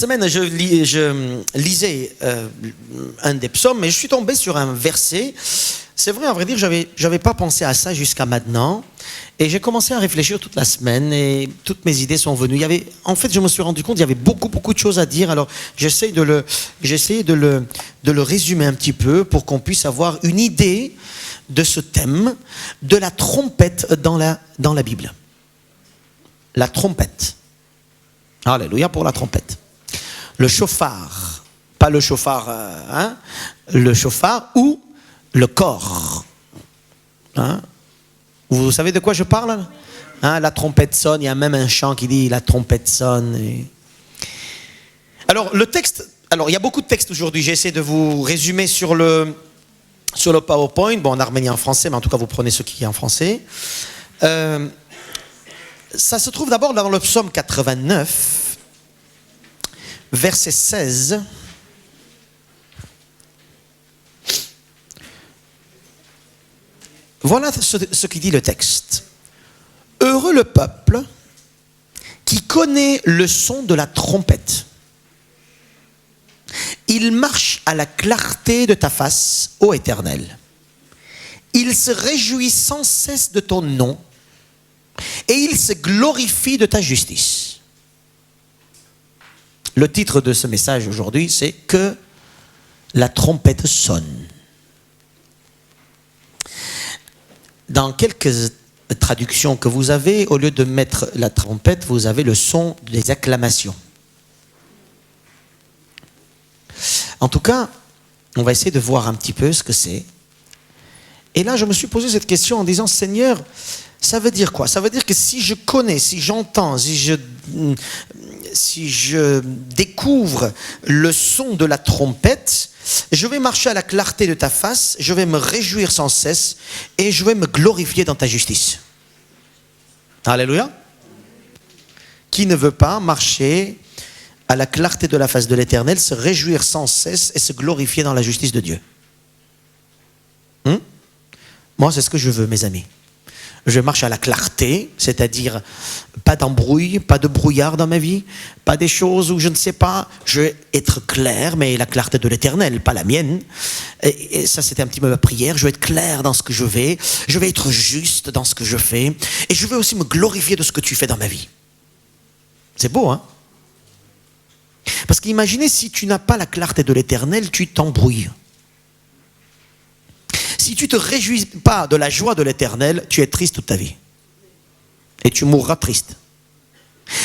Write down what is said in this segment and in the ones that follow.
Semaine, je lisais un des psaumes et je suis tombé sur un verset. C'est vrai, à vrai dire, j'avais pas pensé à ça jusqu'à maintenant. Et j'ai commencé à réfléchir toute la semaine et toutes mes idées sont venues. En fait, je me suis rendu compte qu'il y avait beaucoup de choses à dire. Alors, j'ai essayé de le résumer un petit peu pour qu'on puisse avoir une idée de ce thème de la trompette dans la Bible. La trompette. Alléluia pour la trompette. Le chauffard, pas le chauffard, le chauffard ou le corps. Vous savez de quoi je parle? La trompette sonne, il y a même un chant qui dit la trompette sonne. Alors le texte, il y a beaucoup de textes aujourd'hui, j'essaie de vous résumer sur le PowerPoint, bon en arménien en français, mais en tout cas vous prenez ce qui est en français. Ça se trouve d'abord dans le psaume 89. Verset 16. Voilà ce qui dit le texte. Heureux le peuple qui connaît le son de la trompette. Il marche à la clarté de ta face, ô Éternel. Il se réjouit sans cesse de ton nom et il se glorifie de ta justice. Le titre de ce message aujourd'hui, c'est que la trompette sonne. Dans quelques traductions que vous avez, au lieu de mettre la trompette, vous avez le son des acclamations. En tout cas, on va essayer de voir un petit peu ce que c'est. Et là, je me suis posé cette question en disant, Seigneur, ça veut dire quoi? Ça veut dire que si je connais, si j'entends, si je découvre le son de la trompette, je vais marcher à la clarté de ta face, je vais me réjouir sans cesse et je vais me glorifier dans ta justice. Alléluia. Qui ne veut pas marcher à la clarté de la face de l'Éternel, se réjouir sans cesse et se glorifier dans la justice de Dieu? Moi, c'est ce que je veux, mes amis. Je marche à la clarté, c'est-à-dire pas d'embrouille, pas de brouillard dans ma vie, pas des choses où je ne sais pas. Je vais être clair, mais la clarté de l'Éternel, pas la mienne. Et ça, c'était un petit peu ma prière. Je vais être clair dans ce que je vais être juste dans ce que je fais. Et je vais aussi me glorifier de ce que tu fais dans ma vie. C'est beau, hein? Parce qu'imaginez si tu n'as pas la clarté de l'Éternel, tu t'embrouilles. Si tu ne te réjouis pas de la joie de l'Éternel, tu es triste toute ta vie. Et tu mourras triste.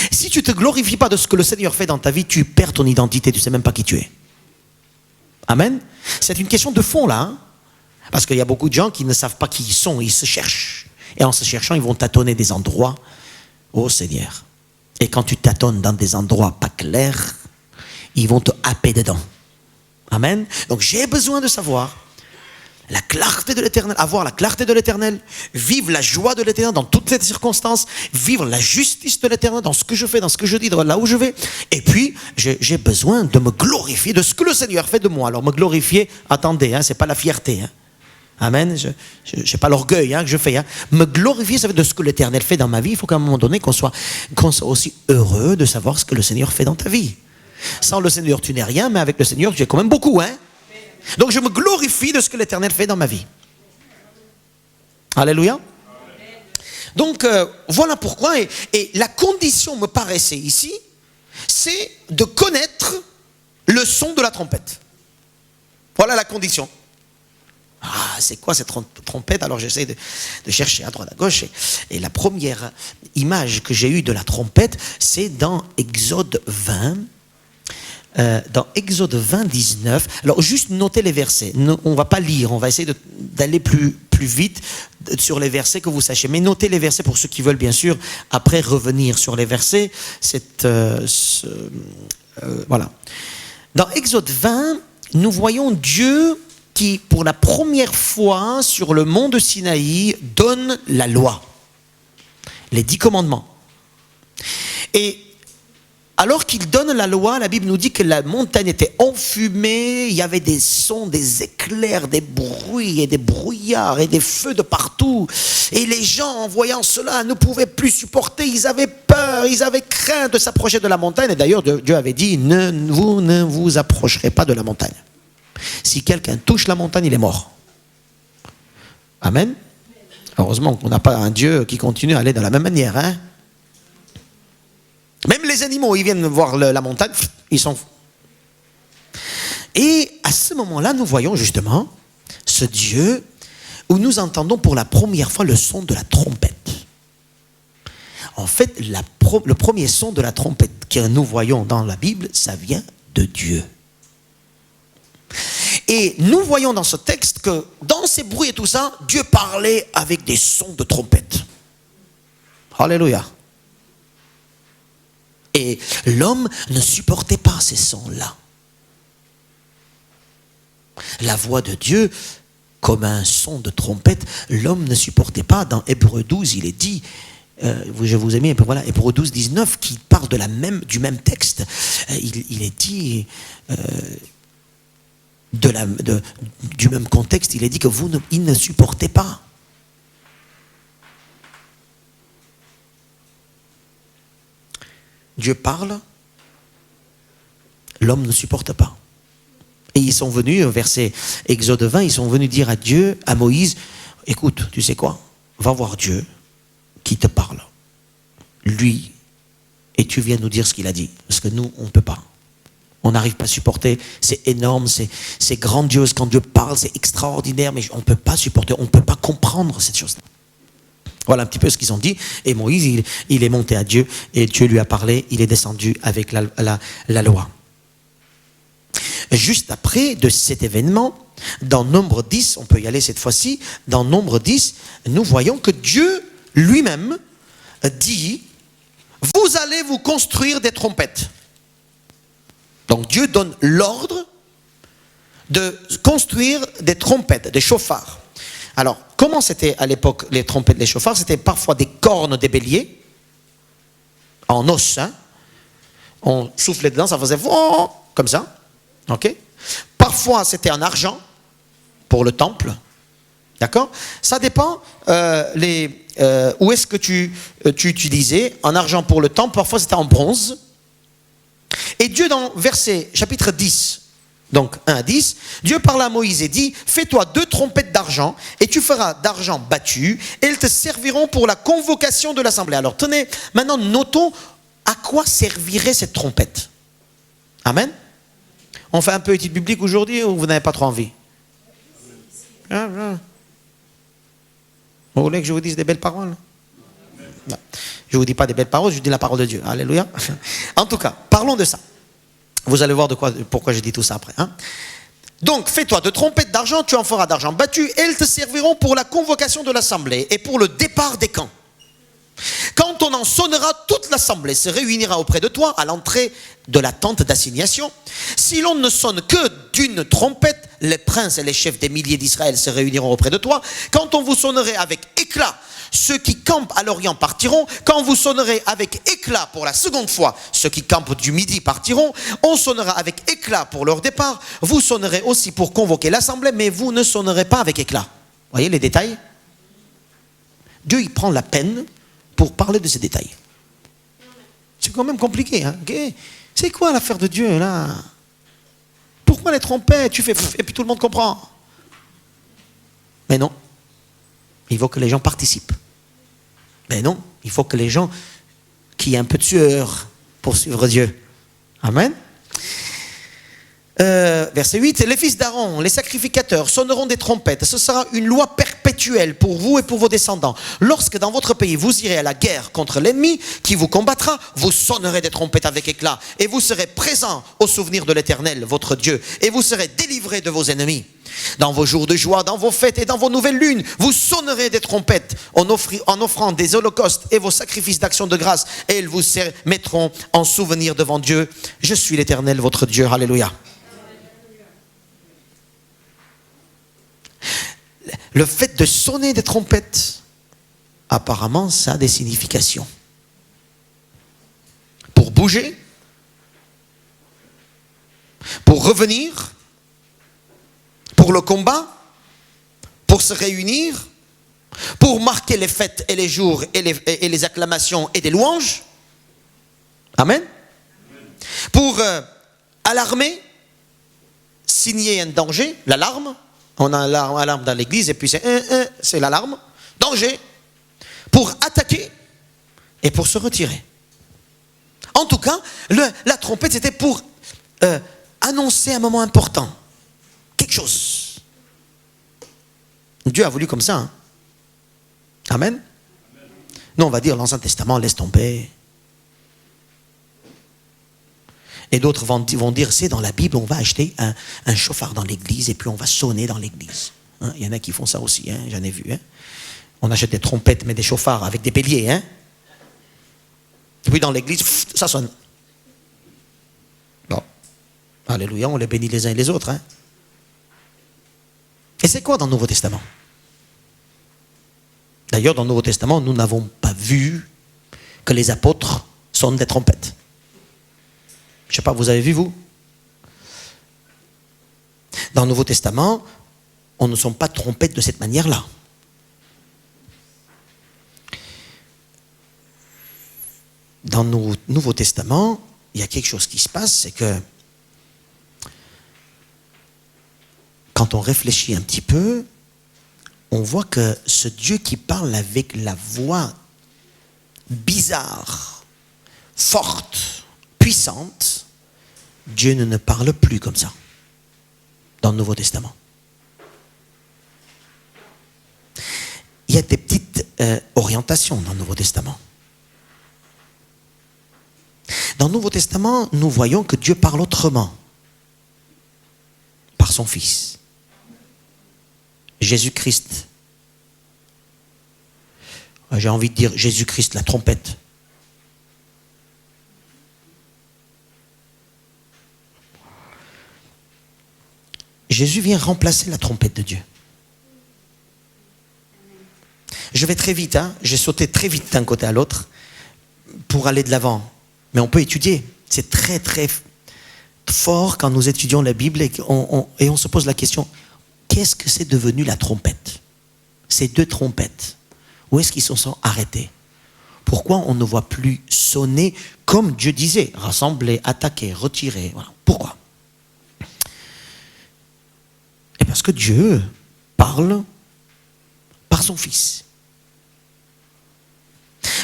Si tu ne te glorifies pas de ce que le Seigneur fait dans ta vie, tu perds ton identité, tu ne sais même pas qui tu es. Amen. C'est une question de fond là. Parce qu'il y a beaucoup de gens qui ne savent pas qui ils sont, ils se cherchent. Et en se cherchant, ils vont tâtonner des endroits. Oh Seigneur. Et quand tu tâtonnes dans des endroits pas clairs, ils vont te happer dedans. Amen. Donc j'ai besoin de savoir la clarté de l'Éternel, avoir la clarté de l'Éternel, vivre la joie de l'Éternel dans toutes ces circonstances, vivre la justice de l'Éternel dans ce que je fais, dans ce que je dis, là où je vais. Et puis, j'ai besoin de me glorifier de ce que le Seigneur fait de moi. Alors, me glorifier, attendez, c'est pas la fierté. Amen. Je n'ai pas l'orgueil que je fais. Me glorifier, ça veut dire de ce que l'Éternel fait dans ma vie. Il faut qu'à un moment donné, qu'on soit aussi heureux de savoir ce que le Seigneur fait dans ta vie. Sans le Seigneur, tu n'es rien, mais avec le Seigneur, tu es quand même beaucoup, Donc je me glorifie de ce que l'Éternel fait dans ma vie. Alléluia. Donc voilà pourquoi. Et la condition me paraissait ici, c'est de connaître le son de la trompette. Voilà la condition. C'est quoi cette trompette? Alors j'essaie de chercher à droite, à gauche. Et la première image que j'ai eue de la trompette, c'est dans Exode 20. Dans Exode 20, 19, alors juste notez les versets, on ne va pas lire, on va essayer d'aller plus vite sur les versets que vous sachiez, mais notez les versets pour ceux qui veulent bien sûr après revenir sur les versets. Voilà. Dans Exode 20, nous voyons Dieu qui pour la première fois sur le mont de Sinaï donne la loi, les 10 commandements. Et Alors qu'il donne la loi, la Bible nous dit que la montagne était enfumée, il y avait des sons, des éclairs, des bruits et des brouillards et des feux de partout. Et les gens, en voyant cela, ne pouvaient plus supporter, ils avaient peur, ils avaient craint de s'approcher de la montagne. Et d'ailleurs, Dieu avait dit, vous ne vous approcherez pas de la montagne. Si quelqu'un touche la montagne, il est mort. Amen. Heureusement qu'on n'a pas un Dieu qui continue à aller de la même manière, hein. Même les animaux, ils viennent voir la montagne, ils sont... Et à ce moment-là, nous voyons justement ce Dieu où nous entendons pour la première fois le son de la trompette. En fait, le premier son de la trompette que nous voyons dans la Bible, ça vient de Dieu. Et nous voyons dans ce texte que dans ces bruits et tout ça, Dieu parlait avec des sons de trompette. Alléluia. Et l'homme ne supportait pas ces sons-là. La voix de Dieu, comme un son de trompette, l'homme ne supportait pas. Dans Hébreux 12, il est dit, je vous ai mis, voilà, Hébreux 12, 19, qui parle du même texte. Il est dit, du même contexte, il est dit que il ne supportait pas. Dieu parle, l'homme ne supporte pas. Et ils sont venus, verset Exode 20, ils sont venus dire à Dieu, à Moïse, écoute, tu sais quoi, va voir Dieu qui te parle. Lui, et tu viens nous dire ce qu'il a dit. Parce que nous, on ne peut pas. On n'arrive pas à supporter, c'est énorme, c'est grandiose quand Dieu parle, c'est extraordinaire, mais on ne peut pas supporter, on ne peut pas comprendre cette chose-là. Voilà un petit peu ce qu'ils ont dit. Et Moïse, il est monté à Dieu et Dieu lui a parlé. Il est descendu avec la loi. Juste après de cet événement, dans Nombre 10, on peut y aller cette fois-ci, dans Nombre 10, nous voyons que Dieu lui-même dit, vous allez vous construire des trompettes. Donc Dieu donne l'ordre de construire des trompettes, des chauffards. Alors, comment c'était à l'époque les trompettes, les chauffards? C'était parfois des cornes des béliers, en os, hein. On soufflait dedans, ça faisait comme ça, ok. Parfois c'était en argent, pour le temple, d'accord. Ça dépend où est-ce que tu utilisais, en argent pour le temple, parfois c'était en bronze. Et Dieu dans verset chapitre 10, donc 1 à 10, Dieu parle à Moïse et dit, fais-toi 2 trompettes d'argent et tu feras d'argent battu et elles te serviront pour la convocation de l'assemblée. Alors tenez, maintenant notons à quoi servirait cette trompette. Amen. On fait un peu étude biblique aujourd'hui ou vous n'avez pas trop envie? Vous voulez que je vous dise des belles paroles? Non. Je ne vous dis pas des belles paroles, je vous dis la parole de Dieu. Alléluia. En tout cas, parlons de ça. Vous allez voir pourquoi je dis tout ça après. Hein. Donc, fais-toi 2 trompettes d'argent, tu en feras d'argent battu, et elles te serviront pour la convocation de l'assemblée et pour le départ des camps. Quand on en sonnera, toute l'assemblée se réunira auprès de toi à l'entrée de la tente d'assignation. Si l'on ne sonne que d'une trompette, les princes et les chefs des milliers d'Israël se réuniront auprès de toi. Quand on vous sonnerait avec éclat, ceux qui campent à l'Orient partiront. Quand vous sonnerez avec éclat pour la seconde fois, ceux qui campent du midi partiront. On sonnera avec éclat pour leur départ. Vous sonnerez aussi pour convoquer l'assemblée, mais vous ne sonnerez pas avec éclat. Voyez les détails? Dieu, il prend la peine pour parler de ces détails. C'est quand même compliqué. Hein? Okay. C'est quoi l'affaire de Dieu là? Pourquoi les trompettes? Tu fais et puis tout le monde comprend. Mais non. Il faut que les gens participent. Mais non. Il faut que les gens qui aient un peu de sueur pour suivre Dieu. Amen. Verset 8, les fils d'Aaron, les sacrificateurs sonneront des trompettes. Ce sera une loi perpétuelle pour vous et pour vos descendants. Lorsque dans votre pays vous irez à la guerre contre l'ennemi qui vous combattra, vous sonnerez des trompettes avec éclat et vous serez présents au souvenir de l'Éternel, votre Dieu, et vous serez délivrés de vos ennemis. Dans vos jours de joie, dans vos fêtes et dans vos nouvelles lunes, vous sonnerez des trompettes en offrant des holocaustes et vos sacrifices d'action de grâce, et ils vous mettront en souvenir devant Dieu. Je suis l'Éternel, votre Dieu. Alléluia. Le fait de sonner des trompettes, apparemment, ça a des significations. Pour bouger, pour revenir, pour le combat, pour se réunir, pour marquer les fêtes et les jours et les acclamations et des louanges. Amen. Pour alarmer, signer un danger, l'alarme. On a un alarme dans l'église et puis c'est l'alarme. Danger. Pour attaquer et pour se retirer. En tout cas, la trompette c'était pour annoncer un moment important. Quelque chose. Dieu a voulu comme ça. Hein. Amen. Nous on va dire l'Ancien Testament, laisse tomber. Et d'autres vont dire, c'est dans la Bible, on va acheter un chauffard dans l'église et puis on va sonner dans l'église. Hein, il y en a qui font ça aussi, hein, j'en ai vu. Hein. On achète des trompettes, mais des chauffards avec des béliers. Hein. Et puis dans l'église, ça sonne. Bon, alléluia, on les bénit les uns et les autres. Hein. Et c'est quoi dans le Nouveau Testament? D'ailleurs, dans le Nouveau Testament, nous n'avons pas vu que les apôtres sonnent des trompettes. Je ne sais pas, vous avez vu, vous? Dans le Nouveau Testament, on ne sonne pas de trompette de cette manière-là. Dans le Nouveau Testament, il y a quelque chose qui se passe, c'est que quand on réfléchit un petit peu, on voit que ce Dieu qui parle avec la voix bizarre, forte, puissante, Dieu ne parle plus comme ça dans le Nouveau Testament. Il y a des petites orientations dans le Nouveau Testament. Dans le Nouveau Testament, nous voyons que Dieu parle autrement par son Fils. Jésus-Christ. J'ai envie de dire Jésus-Christ, la trompette. Jésus vient remplacer la trompette de Dieu. Je vais très vite, hein? J'ai sauté très vite d'un côté à l'autre pour aller de l'avant. Mais on peut étudier. C'est très très fort quand nous étudions la Bible et on se pose la question, qu'est-ce que c'est devenu la trompette? Ces deux trompettes, où est-ce qu'ils se sont arrêtés? Pourquoi on ne voit plus sonner comme Dieu disait, rassembler, attaquer, retirer? Voilà. Pourquoi? Et parce que Dieu parle par son Fils.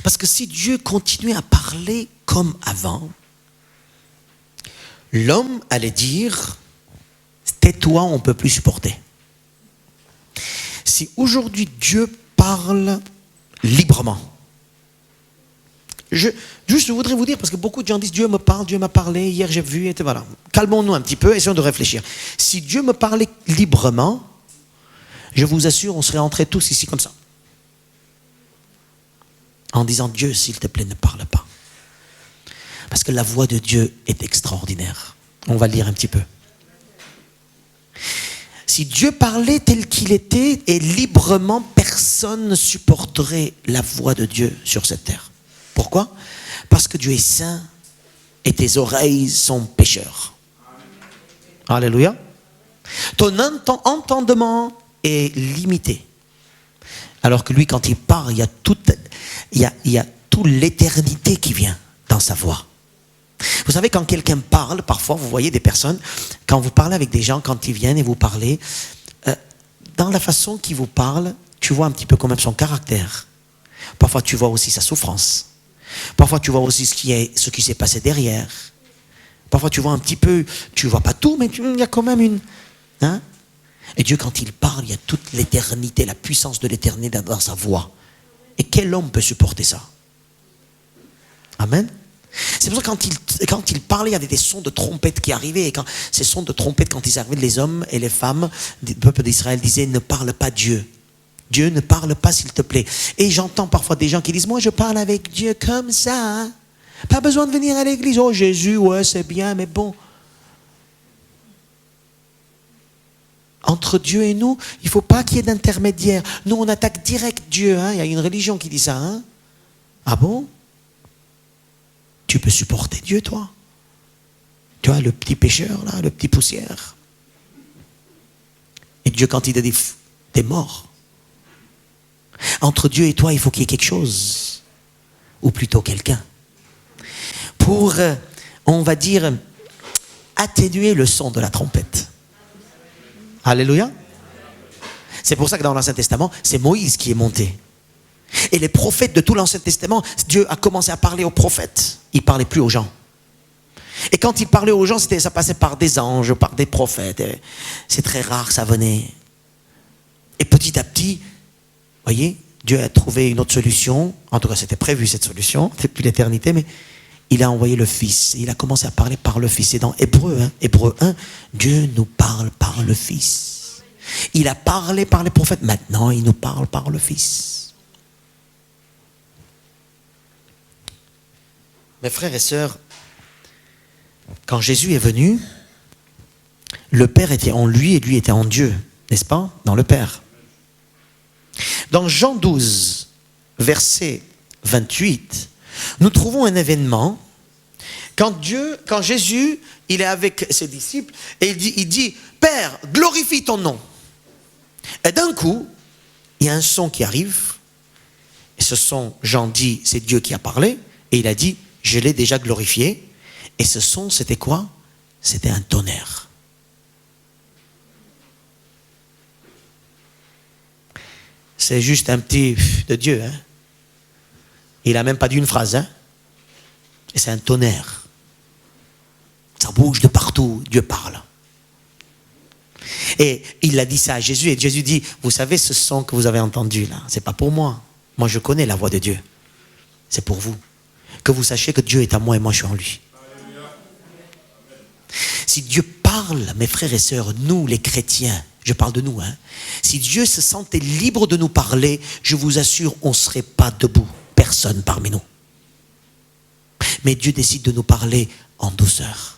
Parce que si Dieu continuait à parler comme avant, l'homme allait dire, tais-toi, on ne peut plus supporter. Si aujourd'hui Dieu parle librement, je voudrais vous dire, parce que beaucoup de gens disent, Dieu me parle, Dieu m'a parlé, hier j'ai vu, et voilà. Calmons-nous un petit peu, essayons de réfléchir. Si Dieu me parlait librement, je vous assure, on serait entrés tous ici comme ça. En disant, Dieu, s'il te plaît, ne parle pas. Parce que la voix de Dieu est extraordinaire. On va lire un petit peu. Si Dieu parlait tel qu'il était et librement, personne ne supporterait la voix de Dieu sur cette terre. Pourquoi? Parce que Dieu est saint et tes oreilles sont pécheurs. Alléluia. Ton entendement est limité. Alors que lui, quand il parle, il y a toute l'éternité qui vient dans sa voix. Vous savez, quand quelqu'un parle, parfois, vous voyez des personnes, quand vous parlez avec des gens, quand ils viennent et vous parlez, dans la façon qu'ils vous parlent, tu vois un petit peu quand même son caractère. Parfois, tu vois aussi sa souffrance. Parfois, tu vois aussi ce qui s'est passé derrière. Parfois, tu vois un petit peu, tu vois pas tout, mais il y a quand même une... Hein? Et Dieu, quand il parle, il y a toute l'éternité, la puissance de l'éternité dans sa voix. Et quel homme peut supporter ça? Amen. C'est pour ça que quand il parlait, il y avait des sons de trompette qui arrivaient. Et quand ces sons de trompette, quand ils arrivaient, les hommes et les femmes du peuple d'Israël disaient, ne parle pas Dieu. Dieu, ne parle pas, s'il te plaît. Et j'entends parfois des gens qui disent, moi je parle avec Dieu comme ça. Hein? Pas besoin de venir à l'église. Oh Jésus, ouais c'est bien, mais bon. Entre Dieu et nous, il ne faut pas qu'il y ait d'intermédiaire. Nous, on attaque direct Dieu. Hein? Il y a une religion qui dit ça. Hein? Ah bon? Tu peux supporter Dieu, toi? Tu vois, le petit pécheur, là, le petit poussière. Et Dieu, quand il te dit, t'es mort. Entre Dieu et toi, il faut qu'il y ait quelque chose. Ou plutôt quelqu'un. Pour, on va dire, atténuer le son de la trompette. Alléluia. C'est pour ça que dans l'Ancien Testament, c'est Moïse qui est monté. Et les prophètes de tout l'Ancien Testament, Dieu a commencé à parler aux prophètes. Il ne parlait plus aux gens. Et quand il parlait aux gens, ça passait par des anges, par des prophètes. C'est très rare que ça venait. Et petit à petit, vous voyez, Dieu a trouvé une autre solution. En tout cas, c'était prévu cette solution depuis l'éternité, mais il a envoyé le Fils. Il a commencé à parler par le Fils. Et dans Hébreu 1, Dieu nous parle par le Fils. Il a parlé par les prophètes. Maintenant, il nous parle par le Fils. Mes frères et sœurs, quand Jésus est venu, le Père était en lui et lui était en Dieu, n'est-ce pas? Dans le Père. Dans Jean 12, verset 28, nous trouvons un événement quand Jésus, il est avec ses disciples et il dit, Père, glorifie ton nom. Et d'un coup, il y a un son qui arrive. Et ce son, Jean dit, c'est Dieu qui a parlé. Et il a dit, je l'ai déjà glorifié. Et ce son, c'était quoi? C'était un tonnerre. C'est juste un petit de Dieu. Hein? Il n'a même pas dit une phrase. Hein? Et c'est un tonnerre. Ça bouge de partout. Dieu parle. Et il a dit ça à Jésus. Et Jésus dit, vous savez ce son que vous avez entendu là, c'est pas pour moi. Moi je connais la voix de Dieu. C'est pour vous. Que vous sachiez que Dieu est à moi et moi je suis en lui. Si Dieu parle, mes frères et sœurs, nous les chrétiens, je parle de nous, hein, si Dieu se sentait libre de nous parler, je vous assure, on ne serait pas debout, personne parmi nous. Mais Dieu décide de nous parler en douceur.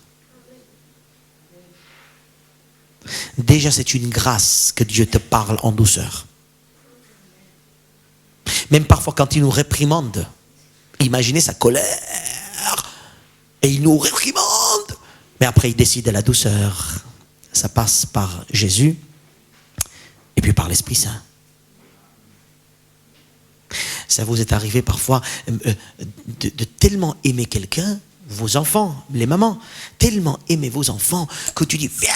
Déjà, c'est une grâce que Dieu te parle en douceur. Même parfois quand il nous réprimande, imaginez sa colère, et il nous réprimande. Mais après, il décide de la douceur. Ça passe par Jésus et puis par l'Esprit Saint. Ça vous est arrivé parfois de tellement aimer quelqu'un, vos enfants, les mamans, tellement aimer vos enfants que tu dis, viens,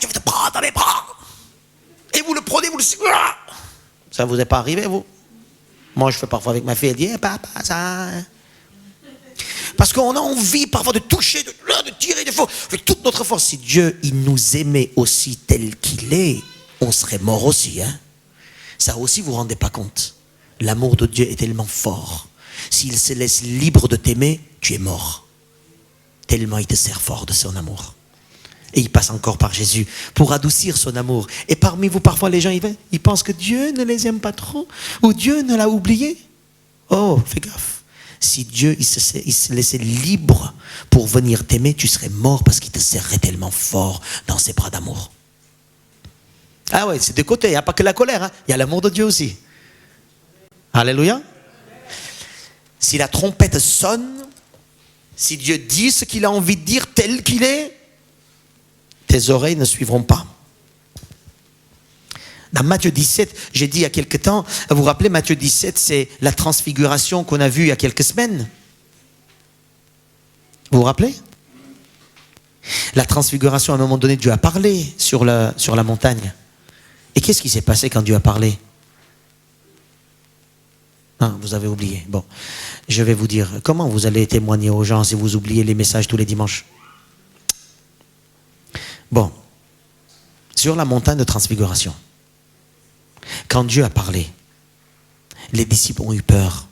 je vais te prendre dans mes bras. Et vous le prenez, vous le... Ça vous est pas arrivé, vous? Moi, je fais parfois avec ma fille, elle dit, papa, ça... Parce qu'on a envie parfois de toucher, de tirer, avec toute notre force. Si Dieu, il nous aimait aussi tel qu'il est, on serait mort aussi. Hein? Ça aussi, vous ne vous rendez pas compte. L'amour de Dieu est tellement fort. S'il se laisse libre de t'aimer, tu es mort. Tellement il te sert fort de son amour. Et il passe encore par Jésus pour adoucir son amour. Et parmi vous, parfois, les gens, ils pensent que Dieu ne les aime pas trop, ou Dieu ne l'a oublié. Oh, fais gaffe. Si Dieu il se laissait libre pour venir t'aimer, tu serais mort parce qu'il te serrait tellement fort dans ses bras d'amour. Ah ouais, c'est de côté, il n'y a pas que la colère, hein. Il y a l'amour de Dieu aussi. Alléluia. Si la trompette sonne, si Dieu dit ce qu'il a envie de dire tel qu'il est, tes oreilles ne suivront pas. Dans Matthieu 17, j'ai dit il y a quelque temps, vous vous rappelez, Matthieu 17, c'est la transfiguration qu'on a vue il y a quelques semaines. Vous vous rappelez? La transfiguration, à un moment donné, Dieu a parlé sur la montagne. Et qu'est-ce qui s'est passé quand Dieu a parlé? Ah, vous avez oublié. Bon, je vais vous dire, comment vous allez témoigner aux gens si vous oubliez les messages tous les dimanches? Bon, sur la montagne de transfiguration, quand Dieu a parlé, les disciples ont eu peur.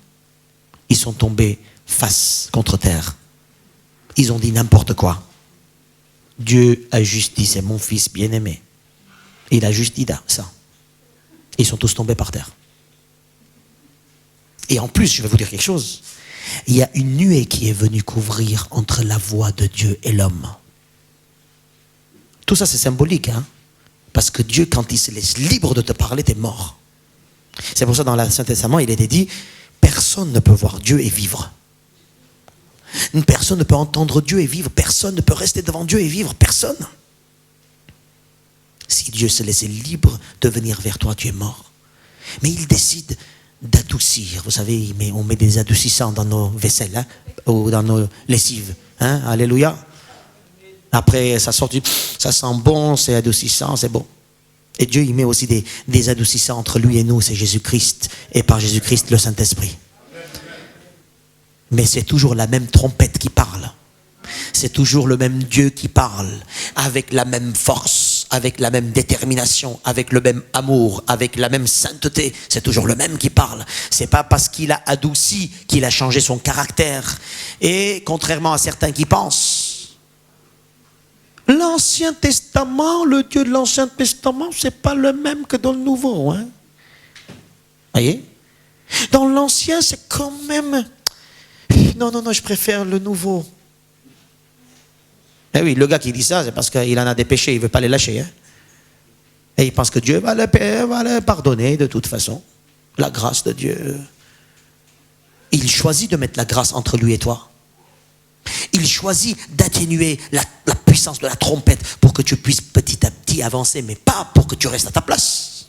Ils sont tombés face contre terre. Ils ont dit n'importe quoi. Dieu a juste dit, c'est mon fils bien-aimé. Il a juste dit ça. Ils sont tous tombés par terre. Et en plus, je vais vous dire quelque chose. Il y a une nuée qui est venue couvrir entre la voix de Dieu et l'homme. Tout ça, c'est symbolique, hein? Parce que Dieu, quand il se laisse libre de te parler, t'es mort. C'est pour ça, dans l'Ancien Testament, il était dit, personne ne peut voir Dieu et vivre. Une personne ne peut entendre Dieu et vivre. Personne ne peut rester devant Dieu et vivre. Personne. Si Dieu se laissait libre de venir vers toi, tu es mort. Mais il décide d'adoucir. Vous savez, on met des adoucissants dans nos vaisselles, hein, ou dans nos lessives. Hein, alléluia. Après, ça sort ça sent bon, c'est adoucissant, c'est bon. Et Dieu, il met aussi des adoucissants entre lui et nous, c'est Jésus-Christ. Et par Jésus-Christ, le Saint-Esprit. Mais c'est toujours la même trompette qui parle. C'est toujours le même Dieu qui parle, avec la même force, avec la même détermination, avec le même amour, avec la même sainteté. C'est toujours le même qui parle. C'est pas parce qu'il a adouci qu'il a changé son caractère. Et contrairement à certains qui pensent, l'Ancien Testament, le Dieu de l'Ancien Testament, c'est pas le même que dans le Nouveau. Hein? Voyez? Dans l'Ancien, c'est quand même... Non, je préfère le Nouveau. Eh oui, le gars qui dit ça, c'est parce qu'il en a des péchés, il ne veut pas les lâcher. Hein? Et il pense que Dieu va le pardonner de toute façon. La grâce de Dieu. Il choisit de mettre la grâce entre lui et toi. Il choisit d'atténuer la puissance de la trompette pour que tu puisses petit à petit avancer, mais pas pour que tu restes à ta place.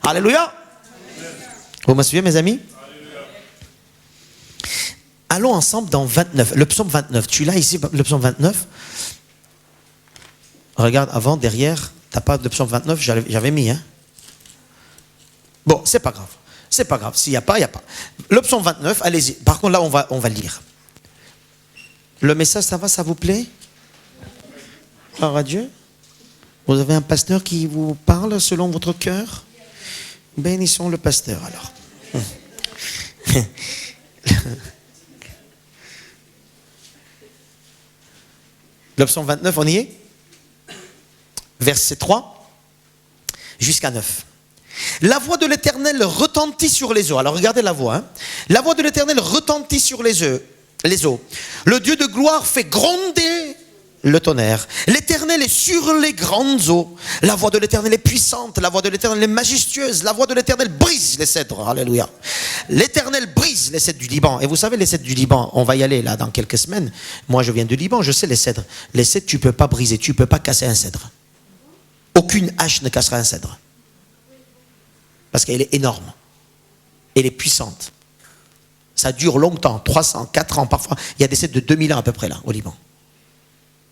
Alléluia. Vous me suivez, mes amis? Allons ensemble dans 29, le psaume 29. Tu l'as ici, le psaume 29. Regarde, avant, derrière, tu n'as pas de psaume 29, j'avais mis. Hein? Bon, c'est pas grave. C'est pas grave. S'il n'y a pas, il n'y a pas. Le psaume 29, allez-y. Par contre, là, on va lire. Le message, ça va, ça vous plaît? Gloire à Dieu. Vous avez un pasteur qui vous parle selon votre cœur? Bénissons le pasteur, alors. Le psaume 29, on y est? Verset 3 jusqu'à 9. La voix de l'Éternel retentit sur les eaux. Alors regardez la voix. Hein. La voix de l'Éternel retentit sur les eaux. Le Dieu de gloire fait gronder le tonnerre. L'Éternel est sur les grandes eaux. La voix de l'Éternel est puissante. La voix de l'Éternel est majestueuse. La voix de l'Éternel brise les cèdres. Alléluia. L'Éternel brise les cèdres du Liban. Et vous savez, les cèdres du Liban, on va y aller là dans quelques semaines. Moi, je viens du Liban, je sais les cèdres. Les cèdres, tu ne peux pas briser, tu ne peux pas casser un cèdre. Aucune hache ne cassera un cèdre. Parce qu'elle est énorme. Elle est puissante. Ça dure longtemps, 300, 4 ans parfois. Il y a des cèdres de 2000 ans à peu près là, au Liban.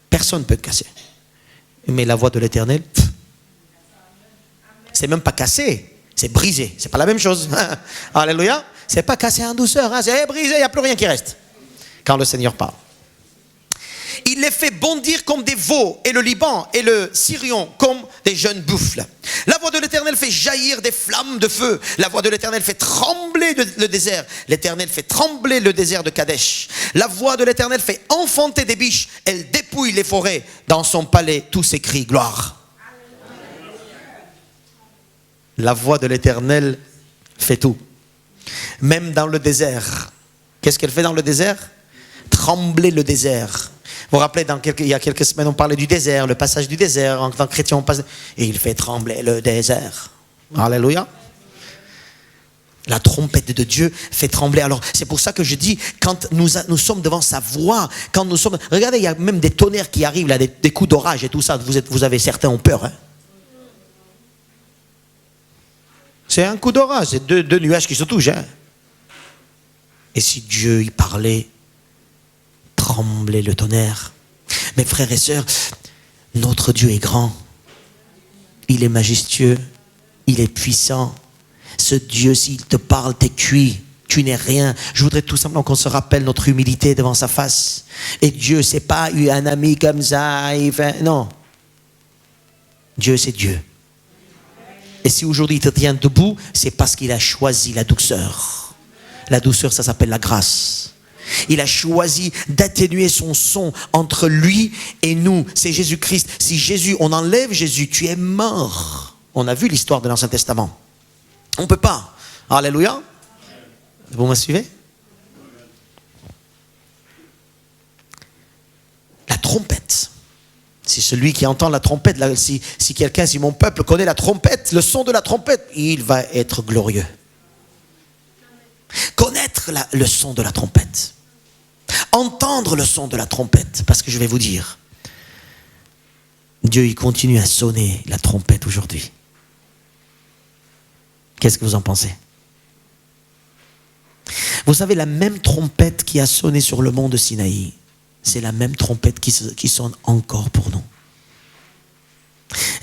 Personne ne peut casser. Mais la voix de l'Éternel, c'est même pas cassé, c'est brisé. C'est pas la même chose. Alléluia. C'est pas cassé en douceur, hein. C'est brisé, il n'y a plus rien qui reste. Quand le Seigneur parle. Il les fait bondir comme des veaux, et le Liban et le Sirion comme des jeunes buffles. La voix de l'Éternel fait jaillir des flammes de feu. La voix de l'Éternel fait trembler le désert. L'Éternel fait trembler le désert de Kadesh. La voix de l'Éternel fait enfanter des biches. Elle dépouille les forêts. Dans son palais, tous s'écrient gloire. La voix de l'Éternel fait tout. Même dans le désert. Qu'est-ce qu'elle fait dans le désert? Trembler le désert. Vous vous rappelez, il y a quelques semaines, on parlait du désert, le passage du désert. En tant que chrétien, on passe. Et il fait trembler le désert. Alléluia. La trompette de Dieu fait trembler. Alors, c'est pour ça que je dis, quand nous sommes devant sa voix, quand nous sommes. Regardez, il y a même des tonnerres qui arrivent, là, des coups d'orage et tout ça. Vous avez certains ont peur. Hein. C'est un coup d'orage, c'est deux nuages qui se touchent. Hein. Et si Dieu y parlait, trembler le tonnerre. Mes frères et sœurs, notre Dieu est grand. Il est majestueux. Il est puissant. Ce Dieu, s'il te parle, t'es cuit. Tu n'es rien. Je voudrais tout simplement qu'on se rappelle notre humilité devant sa face. Et Dieu, c'est pas eu un ami comme ça. Non. Dieu, c'est Dieu. Et si aujourd'hui il te tient debout, c'est parce qu'il a choisi la douceur. La douceur, ça s'appelle la grâce. Il a choisi d'atténuer son son entre lui et nous. C'est Jésus-Christ. Si Jésus, on enlève Jésus, tu es mort. On a vu l'histoire de l'Ancien Testament. On ne peut pas. Alléluia. Vous me suivez? La trompette. C'est celui qui entend la trompette. Là, si mon peuple connaît la trompette, le son de la trompette, il va être glorieux. Connaître le son de la trompette. Entendre le son de la trompette. Parce que je vais vous dire, Dieu, il continue à sonner la trompette aujourd'hui. Qu'est-ce que vous en pensez? Vous savez, la même trompette qui a sonné sur le mont de Sinaï, c'est la même trompette qui sonne encore pour nous.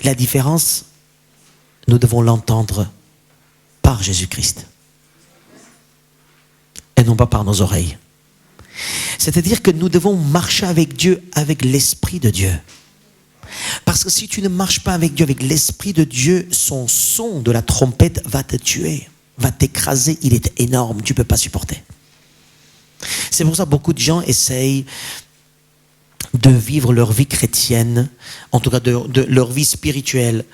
La différence, nous devons l'entendre par Jésus-Christ. Et non pas par nos oreilles. C'est-à-dire que nous devons marcher avec Dieu, avec l'Esprit de Dieu. Parce que si tu ne marches pas avec Dieu, avec l'Esprit de Dieu, son son de la trompette va te tuer, va t'écraser, il est énorme, tu ne peux pas supporter. C'est pour ça que beaucoup de gens essayent de vivre leur vie chrétienne, en tout cas de leur vie spirituelle,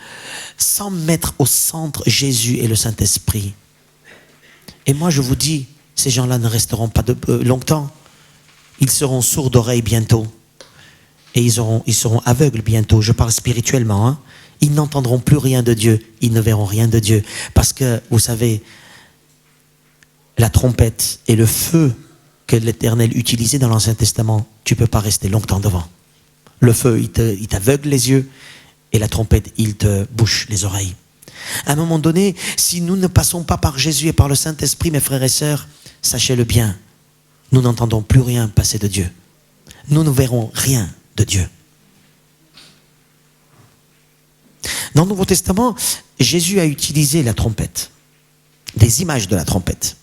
sans mettre au centre Jésus et le Saint-Esprit. Et moi je vous dis, ces gens-là ne resteront pas longtemps. Ils seront sourds d'oreilles bientôt. Et ils seront aveugles bientôt. Je parle spirituellement. Hein. Ils n'entendront plus rien de Dieu. Ils ne verront rien de Dieu. Parce que, vous savez, la trompette et le feu que l'Éternel utilisait dans l'Ancien Testament, tu ne peux pas rester longtemps devant. Le feu, il t'aveugle les yeux. Et la trompette, il te bouche les oreilles. À un moment donné, si nous ne passons pas par Jésus et par le Saint-Esprit, mes frères et sœurs, sachez-le bien, nous n'entendons plus rien passer de Dieu. Nous ne verrons rien de Dieu. Dans le Nouveau Testament, Jésus a utilisé la trompette, des images de la trompette.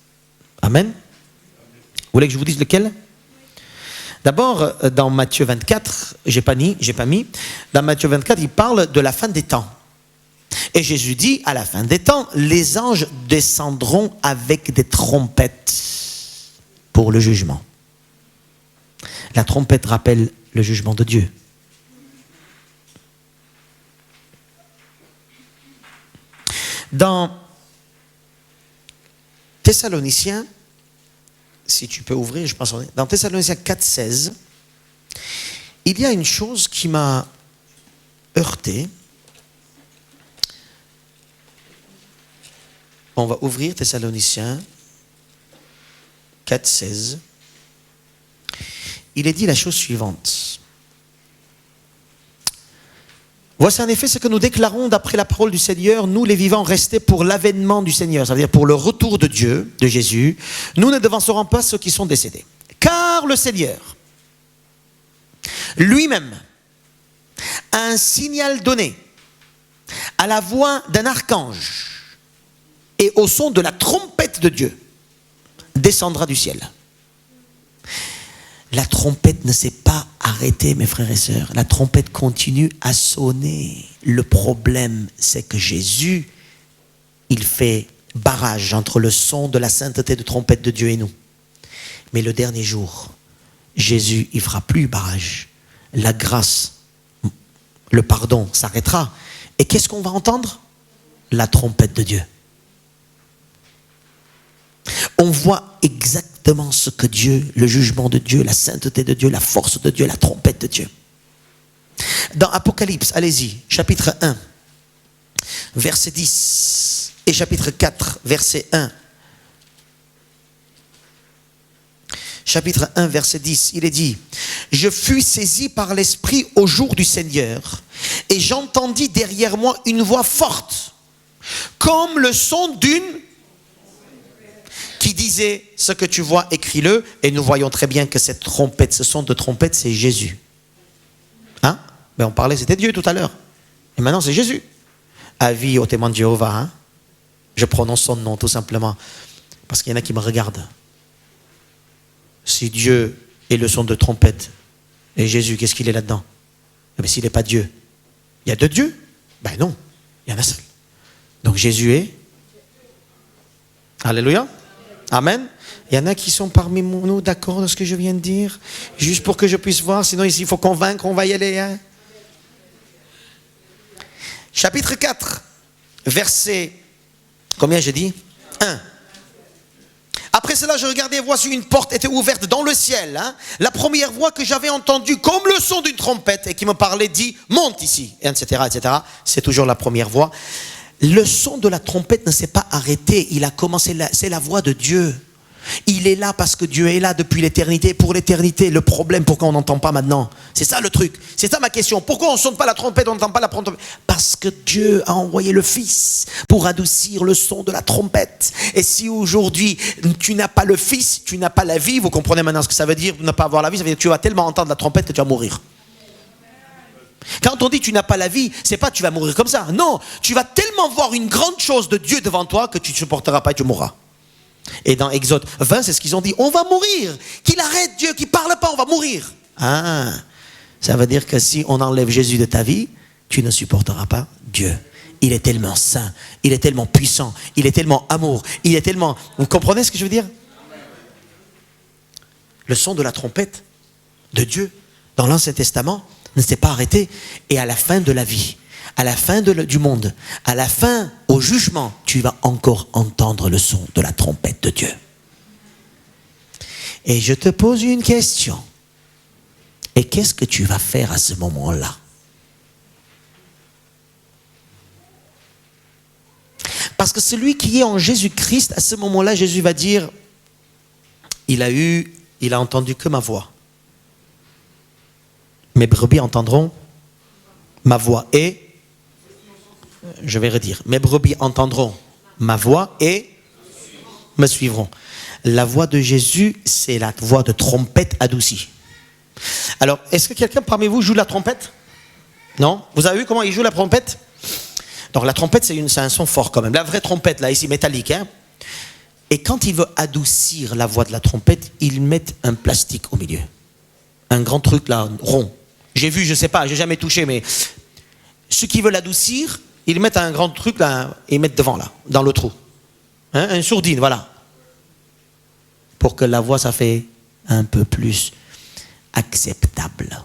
Amen. Vous voulez que je vous dise lequel? D'abord, dans Matthieu 24, j'ai pas mis, dans Matthieu 24, il parle de la fin des temps. Et Jésus dit, à la fin des temps, les anges descendront avec des trompettes pour le jugement. La trompette rappelle le jugement de Dieu. Dans Thessaloniciens, si tu peux ouvrir, je pense, dans Thessaloniciens 4,16, il y a une chose qui m'a heurté. On va ouvrir Thessaloniciens 4,16. Il est dit la chose suivante. Voici en effet ce que nous déclarons d'après la parole du Seigneur, nous les vivants restés pour l'avènement du Seigneur, c'est-à-dire pour le retour de Dieu, de Jésus, nous ne devancerons pas ceux qui sont décédés. Car le Seigneur, lui-même, a un signal donné à la voix d'un archange et au son de la trompette de Dieu, descendra du ciel. La trompette ne s'est pas arrêtée, mes frères et sœurs. La trompette continue à sonner. Le problème, c'est que Jésus, il fait barrage entre le son de la sainteté de trompette de Dieu et nous. Mais le dernier jour, Jésus, il ne fera plus barrage. La grâce, le pardon s'arrêtera. Et qu'est-ce qu'on va entendre? La trompette de Dieu. On voit exactement ce que Dieu, le jugement de Dieu, la sainteté de Dieu, la force de Dieu, la trompette de Dieu. Dans Apocalypse, allez-y, chapitre 1, verset 10, et chapitre 4, verset 1. Chapitre 1, verset 10, il est dit, « Je fus saisi par l'Esprit au jour du Seigneur, et j'entendis derrière moi une voix forte, comme le son d'une... qui disait, ce que tu vois, écris-le. » Et nous voyons très bien que cette trompette, ce son de trompette, c'est Jésus. Hein? Mais on parlait, c'était Dieu tout à l'heure. Et maintenant, c'est Jésus. Avis au témoin de Jéhovah. Hein? Je prononce son nom, tout simplement. Parce qu'il y en a qui me regardent. Si Dieu est le son de trompette, et Jésus, qu'est-ce qu'il est là-dedans? Mais s'il n'est pas Dieu, il y a deux dieux? Ben non, il y en a un seul. Donc Jésus est... Alléluia. Amen. Il y en a qui sont parmi nous d'accord de ce que je viens de dire, juste pour que je puisse voir, sinon ici il faut convaincre, on va y aller. Hein? Chapitre 4, verset, combien j'ai dit? 1. Après cela, je regardais, et voici une porte était ouverte dans le ciel. Hein? La première voix que j'avais entendue, comme le son d'une trompette, et qui me parlait, dit, monte ici, etc., etc. C'est toujours la première voix. Le son de la trompette ne s'est pas arrêté. Il a commencé, c'est la voix de Dieu. Il est là parce que Dieu est là depuis l'éternité, pour l'éternité. Le problème, pourquoi on n'entend pas maintenant? C'est ça le truc. C'est ça ma question. Pourquoi on ne sonne pas la trompette, on n'entend pas la trompette? Parce que Dieu a envoyé le Fils pour adoucir le son de la trompette. Et si aujourd'hui, tu n'as pas le Fils, tu n'as pas la vie, vous comprenez maintenant ce que ça veut dire, ne pas avoir la vie, ça veut dire que tu vas tellement entendre la trompette que tu vas mourir. Quand on dit tu n'as pas la vie, c'est pas tu vas mourir comme ça. Non, tu vas tellement voir une grande chose de Dieu devant toi que tu ne supporteras pas et tu mourras. Et dans Exode 20, c'est ce qu'ils ont dit. On va mourir. Qu'il arrête Dieu, qu'il ne parle pas, on va mourir. Ah, ça veut dire que si on enlève Jésus de ta vie, tu ne supporteras pas Dieu. Il est tellement saint, il est tellement puissant, il est tellement amour, il est tellement... Vous comprenez ce que je veux dire? Le son de la trompette de Dieu dans l'Ancien Testament ne s'est pas arrêté. Et à la fin de la vie, à la fin du monde, à la fin, au jugement, tu vas encore entendre le son de la trompette de Dieu. Et je te pose une question. Et qu'est-ce que tu vas faire à ce moment-là? Parce que celui qui est en Jésus-Christ, à ce moment-là, Jésus va dire, il a entendu que ma voix. Mes brebis entendront ma voix et... Je vais redire. Mes brebis entendront ma voix et me suivront. La voix de Jésus, c'est la voix de trompette adoucie. Alors, est-ce que quelqu'un parmi vous joue la trompette? Non? Vous avez vu comment il joue la trompette? Donc la trompette, c'est un son fort quand même. La vraie trompette, là, ici, métallique. Hein? Et quand il veut adoucir la voix de la trompette, ils mettent un plastique au milieu. Un grand truc, là, rond. J'ai vu, je ne sais pas, je n'ai jamais touché, mais ceux qui veulent l'adoucir, ils mettent un grand truc là, et ils mettent devant là, dans le trou. Hein, une sourdine, voilà. Pour que la voix, ça fait un peu plus acceptable.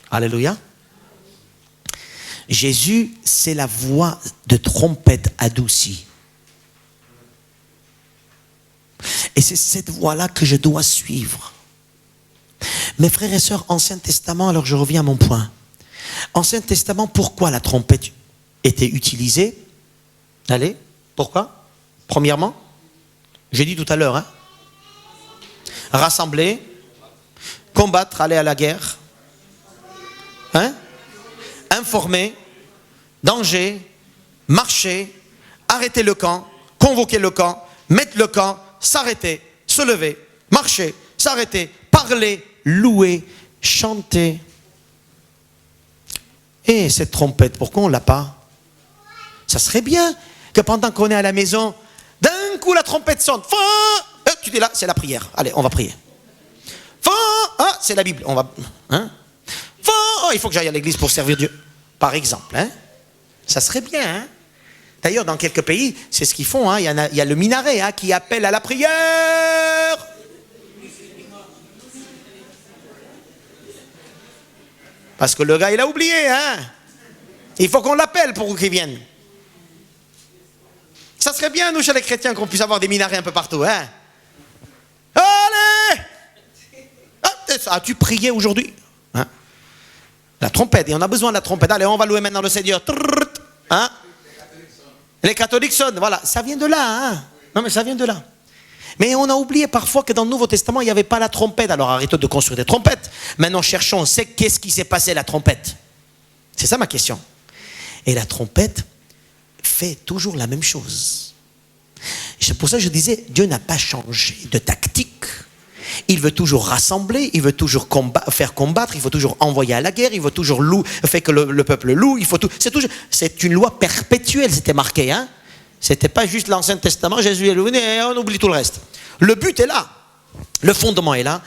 Alléluia. Jésus, c'est la voix de trompette adoucie. Et c'est cette voix-là que je dois suivre. Mes frères et sœurs, Ancien Testament, alors je reviens à mon point. Ancien Testament, pourquoi la trompette était utilisée? Allez, pourquoi? Premièrement, j'ai dit tout à l'heure, hein? Rassembler, combattre, aller à la guerre, hein? Informer, danger, marcher, arrêter le camp, convoquer le camp, mettre le camp, s'arrêter, se lever, marcher, s'arrêter, parler, louer, chanter. Et cette trompette, pourquoi on ne l'a pas? Ça serait bien que pendant qu'on est à la maison, d'un coup la trompette sonne. Tu dis là, c'est la prière. Allez, on va prier. C'est la Bible. On va. Hein? Il faut que j'aille à l'église pour servir Dieu. Par exemple. Hein? Ça serait bien. Hein? D'ailleurs, dans quelques pays, c'est ce qu'ils font. Hein? Il y a le minaret hein, qui appelle à la prière. Parce que le gars, il a oublié. Hein? Il faut qu'on l'appelle pour qu'il vienne. Ça serait bien, nous, chez les chrétiens, qu'on puisse avoir des minarets un peu partout. Hein? Allez! As-tu prié aujourd'hui? Hein? La trompette, et on a besoin de la trompette. Allez, on va louer maintenant le Seigneur. Hein? Les catholiques sonnent, voilà. Ça vient de là. Hein? Non, mais ça vient de là. Mais on a oublié parfois que dans le Nouveau Testament, il n'y avait pas la trompette. Alors arrêtons de construire des trompettes. Maintenant, cherchons, qu'est-ce qui s'est passé la trompette? C'est ça ma question. Et la trompette fait toujours la même chose. C'est pour ça que je disais, Dieu n'a pas changé de tactique. Il veut toujours rassembler, il veut toujours faire combattre, il veut toujours envoyer à la guerre, il veut toujours faire que le peuple loue. C'est une loi perpétuelle, c'était marqué. Hein? C'était pas juste l'Ancien Testament, Jésus est venu et on oublie tout le reste. Le but est là, le fondement est là.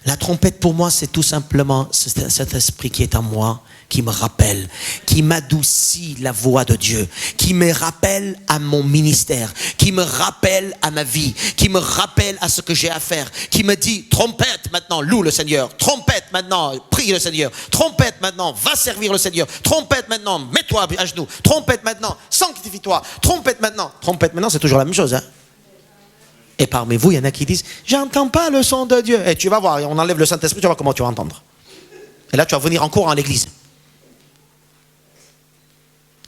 La trompette pour moi, c'est tout simplement cet esprit qui est en moi, qui me rappelle, qui m'adoucit la voix de Dieu, qui me rappelle à mon ministère, qui me rappelle à ma vie, qui me rappelle à ce que j'ai à faire, qui me dit trompette maintenant, loue le Seigneur, trompette maintenant, prie le Seigneur, trompette maintenant, va servir le Seigneur, trompette maintenant, mets-toi à genoux, trompette maintenant, sanctifie-toi, trompette maintenant, c'est toujours la même chose. Hein? Et parmi vous, il y en a qui disent, j'entends pas le son de Dieu. Et tu vas voir, on enlève le Saint-Esprit, tu vas voir comment tu vas entendre. Et là, tu vas venir encore à l'église.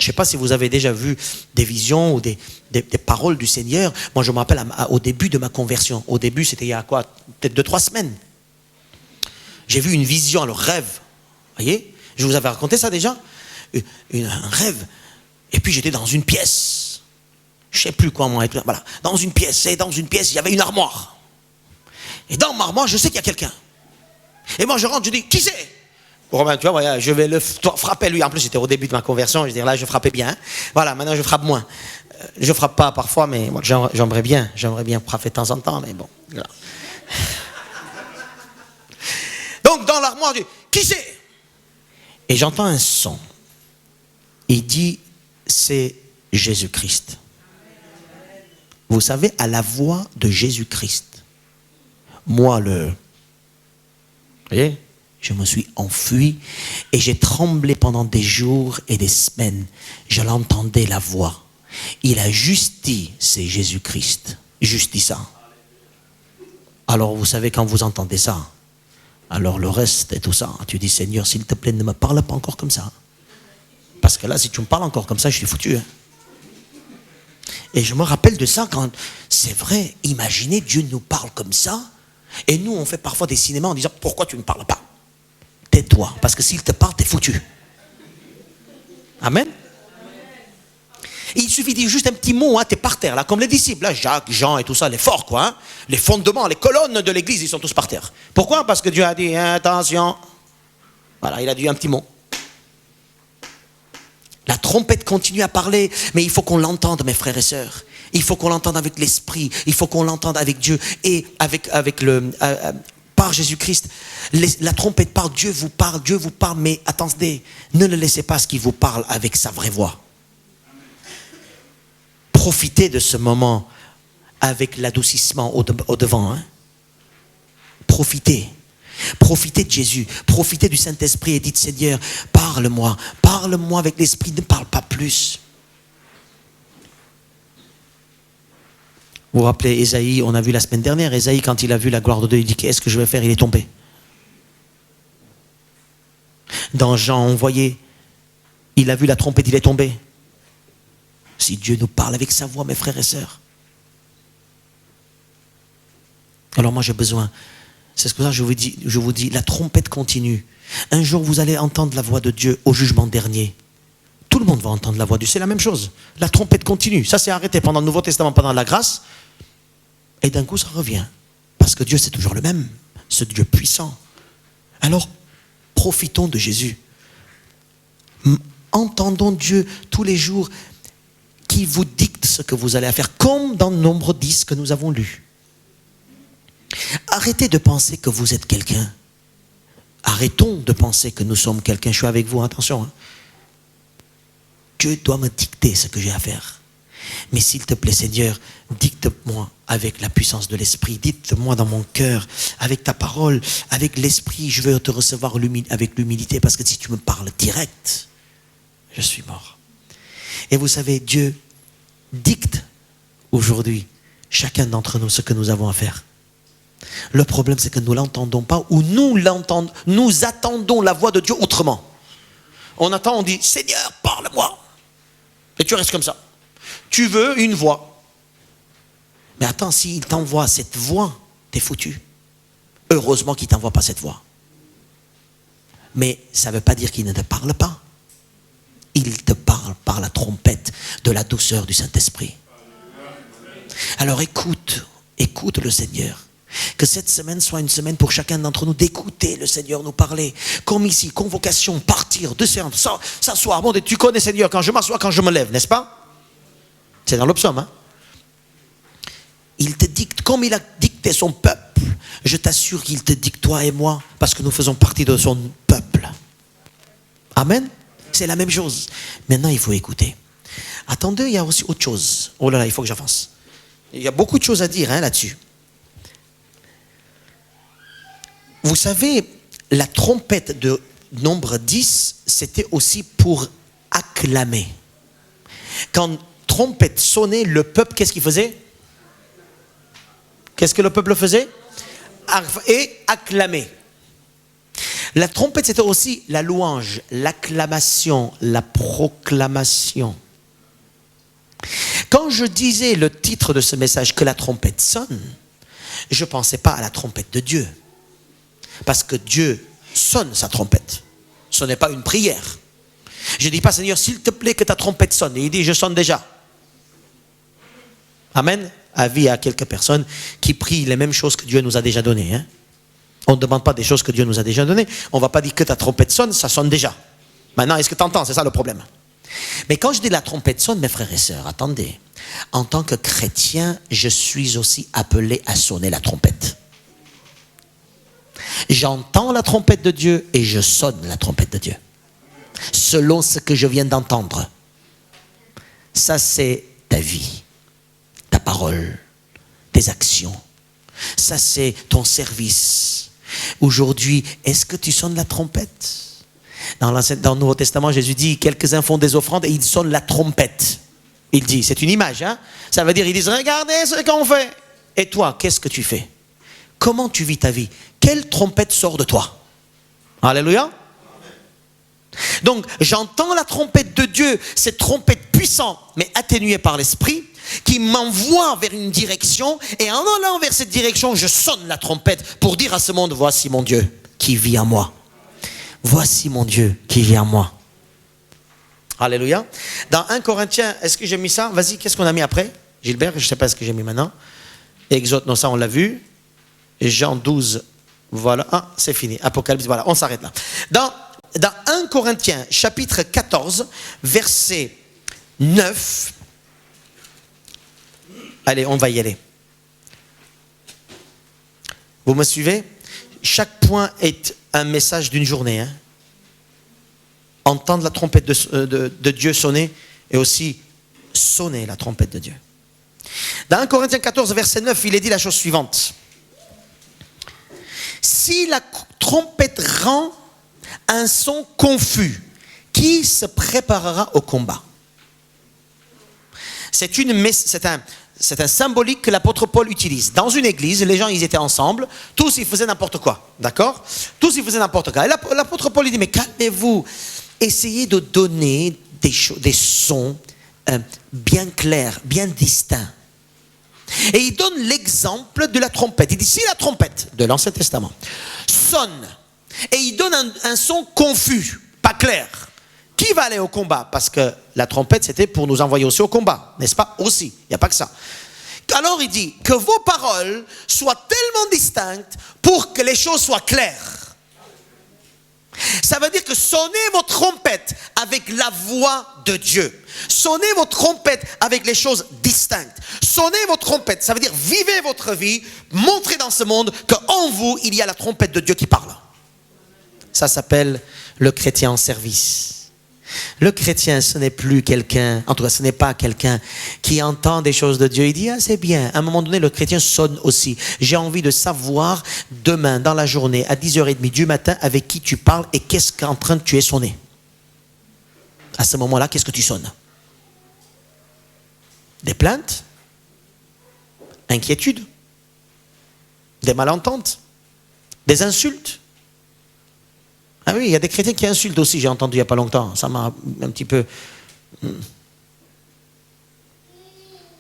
Je ne sais pas si vous avez déjà vu des visions ou des paroles du Seigneur. Moi, je me rappelle au début de ma conversion. Au début, c'était il y a quoi? Peut-être 2-3 semaines. J'ai vu une vision, le rêve. Vous voyez? Je vous avais raconté ça déjà? Un rêve. Et puis, j'étais dans une pièce. Je ne sais plus quoi, moi. Voilà. Dans une pièce. Et dans une pièce, il y avait une armoire. Et dans ma armoire, je sais qu'il y a quelqu'un. Et moi, je rentre, je dis, qui c'est? Romain, tu vois, voilà, je vais le frapper lui. En plus, j'étais au début de ma conversion. Je veux dire, là, je frappais bien. Voilà, maintenant, je frappe moins. Je frappe pas parfois, mais moi, j'aimerais bien frapper de temps en temps, mais bon. Voilà. Donc, dans l'armoire, je dis, qui c'est? Et j'entends un son. Il dit, c'est Jésus-Christ. Vous savez, à la voix de Jésus-Christ, moi, vous voyez, je me suis enfui et j'ai tremblé pendant des jours et des semaines. Je l'entendais la voix. Il a juste dit, c'est Jésus-Christ. Juste dit ça. Alors vous savez, quand vous entendez ça, alors le reste et tout ça, tu dis, Seigneur, s'il te plaît, ne me parle pas encore comme ça. Parce que là, si tu me parles encore comme ça, je suis foutu. Hein. Et je me rappelle de ça quand, c'est vrai, imaginez, Dieu nous parle comme ça. Et nous, on fait parfois des cinémas en disant, pourquoi tu ne me parles pas? Tais-toi, parce que s'il te parle, t'es foutu. Amen. Il suffit de dire juste un petit mot, hein, t'es par terre, là, comme les disciples, là, Jacques, Jean et tout ça, les forts, quoi. Hein, les fondements, les colonnes de l'église, ils sont tous par terre. Pourquoi? Parce que Dieu a dit, attention. Voilà, il a dit un petit mot. La trompette continue à parler, mais il faut qu'on l'entende, mes frères et sœurs. Il faut qu'on l'entende avec l'Esprit, il faut qu'on l'entende avec Dieu et par Jésus-Christ. La trompette parle, Dieu vous parle, mais attendez, ne le laissez pas ce qu'il vous parle avec sa vraie voix. Profitez de ce moment avec l'adoucissement au devant. Hein. Profitez de Jésus, profitez du Saint-Esprit et dites, Seigneur, parle-moi avec l'Esprit, ne parle pas plus. Vous vous rappelez Ésaïe, on a vu la semaine dernière, Ésaïe quand il a vu la gloire de Dieu, il dit, qu'est-ce que je vais faire? Il est tombé. Dans Jean, on voyait, il a vu la trompette, il est tombé. Si Dieu nous parle avec sa voix, mes frères et sœurs. Alors moi j'ai besoin, c'est ce que je vous dis, la trompette continue. Un jour vous allez entendre la voix de Dieu au jugement dernier. Tout le monde va entendre la voix de Dieu, c'est la même chose. La trompette continue, ça s'est arrêté pendant le Nouveau Testament, pendant la grâce. Et d'un coup ça revient. Parce que Dieu c'est toujours le même, ce Dieu puissant. Alors profitons de Jésus. Entendons Dieu tous les jours qui vous dicte ce que vous allez faire, comme dans Nombre 10 que nous avons lu. Arrêtez de penser que vous êtes quelqu'un. Arrêtons de penser que nous sommes quelqu'un. Je suis avec vous, attention. Hein. Dieu doit me dicter ce que j'ai à faire. Mais s'il te plaît, Seigneur, dicte-moi avec la puissance de l'Esprit. Dicte-moi dans mon cœur, avec ta parole, avec l'Esprit. Je veux te recevoir avec l'humilité, parce que si tu me parles direct, je suis mort. Et vous savez, Dieu dicte aujourd'hui chacun d'entre nous ce que nous avons à faire. Le problème, c'est que nous ne l'entendons pas, ou nous attendons la voix de Dieu autrement. On attend, on dit, Seigneur, parle-moi. Et tu restes comme ça. Tu veux une voix. Mais attends, s'il t'envoie cette voix, t'es foutu. Heureusement qu'il ne t'envoie pas cette voix. Mais ça ne veut pas dire qu'il ne te parle pas. Il te parle par la trompette de la douceur du Saint-Esprit. Alors écoute le Seigneur. Que cette semaine soit une semaine pour chacun d'entre nous d'écouter le Seigneur nous parler. Comme ici, convocation, partir, descendre, s'asseoir. Bon, tu connais Seigneur, quand je m'assois, quand je me lève, n'est-ce pas? C'est dans le psaume. Hein? Il te dicte, comme il a dicté son peuple, je t'assure qu'il te dicte toi et moi, parce que nous faisons partie de son peuple. Amen. C'est la même chose. Maintenant, il faut écouter. Attendez, il y a aussi autre chose. Oh là là, il faut que j'avance. Il y a beaucoup de choses à dire là-dessus. Vous savez, la trompette de Nombre 10, c'était aussi pour acclamer. Quand trompette sonnait, le peuple, qu'est-ce qu'il faisait? Qu'est-ce que le peuple faisait? Et acclamer. La trompette, c'était aussi la louange, l'acclamation, la proclamation. Quand je disais le titre de ce message, que la trompette sonne, je ne pensais pas à la trompette de Dieu. Parce que Dieu sonne sa trompette. Ce n'est pas une prière. Je ne dis pas, Seigneur, s'il te plaît que ta trompette sonne. Et il dit, je sonne déjà. Amen. Avis à quelques personnes qui prient les mêmes choses que Dieu nous a déjà données. Hein? On ne demande pas des choses que Dieu nous a déjà données. On ne va pas dire que ta trompette sonne, ça sonne déjà. Maintenant, est-ce que tu entends? C'est ça le problème. Mais quand je dis la trompette sonne, mes frères et sœurs, attendez. En tant que chrétien, je suis aussi appelé à sonner la trompette. J'entends la trompette de Dieu et je sonne la trompette de Dieu. Selon ce que je viens d'entendre. Ça, c'est ta vie, ta parole, tes actions. Ça, c'est ton service. Aujourd'hui, est-ce que tu sonnes la trompette? Dans le Nouveau Testament, Jésus dit, quelques-uns font des offrandes et ils sonnent la trompette. Il dit, c'est une image, hein? Ça veut dire, ils disent, regardez ce qu'on fait. Et toi, qu'est-ce que tu fais? Comment tu vis ta vie? Quelle trompette sort de toi? Alléluia. Donc, j'entends la trompette de Dieu, cette trompette puissante, mais atténuée par l'Esprit, qui m'envoie vers une direction, et en allant vers cette direction, je sonne la trompette pour dire à ce monde, voici mon Dieu qui vit en moi. Voici mon Dieu qui vit en moi. Alléluia. Dans 1 Corinthiens, est-ce que j'ai mis ça? Vas-y, qu'est-ce qu'on a mis après? Gilbert, je ne sais pas ce que j'ai mis maintenant. Exode, non, ça on l'a vu. Jean 12, voilà. Ah, c'est fini. Apocalypse, voilà, on s'arrête là. Dans 1 Corinthiens, chapitre 14, verset 9. Allez, on va y aller. Vous me suivez? Chaque point est un message d'une journée. Hein? Entendre la trompette de Dieu sonner et aussi sonner la trompette de Dieu. Dans 1 Corinthiens 14, verset 9, il est dit la chose suivante. Si la trompette rend un son confus, qui se préparera au combat? C'est un symbolique que l'apôtre Paul utilise. Dans une église, les gens, ils étaient ensemble, tous ils faisaient n'importe quoi, d'accord? Tous ils faisaient n'importe quoi. Et l'apôtre Paul, il dit, mais calmez-vous, essayez de donner des sons bien clairs, bien distincts. Et il donne l'exemple de la trompette. Il dit, si la trompette de l'Ancien Testament sonne, et il donne un son confus, pas clair, qui va aller au combat? Parce que la trompette, c'était pour nous envoyer aussi au combat, n'est-ce pas? Aussi, il n'y a pas que ça. Alors il dit que vos paroles soient tellement distinctes pour que les choses soient claires. Ça veut dire que sonnez vos trompettes avec la voix de Dieu. Sonnez vos trompettes avec les choses distinctes. Sonnez vos trompettes, ça veut dire vivez votre vie, montrez dans ce monde qu'en vous, il y a la trompette de Dieu qui parle. Ça s'appelle le chrétien en service. Le chrétien, ce n'est plus quelqu'un, en tout cas ce n'est pas quelqu'un qui entend des choses de Dieu. Il dit, ah c'est bien. À un moment donné, le chrétien sonne aussi. J'ai envie de savoir demain, dans la journée, à 10h30 du matin, avec qui tu parles et qu'est-ce qu'en train de tu es sonné. À ce moment-là, qu'est-ce que tu sonnes? Des plaintes? Inquiétudes? Des malententes? Des insultes? Ah oui, il y a des chrétiens qui insultent aussi, j'ai entendu il n'y a pas longtemps. Ça m'a un petit peu...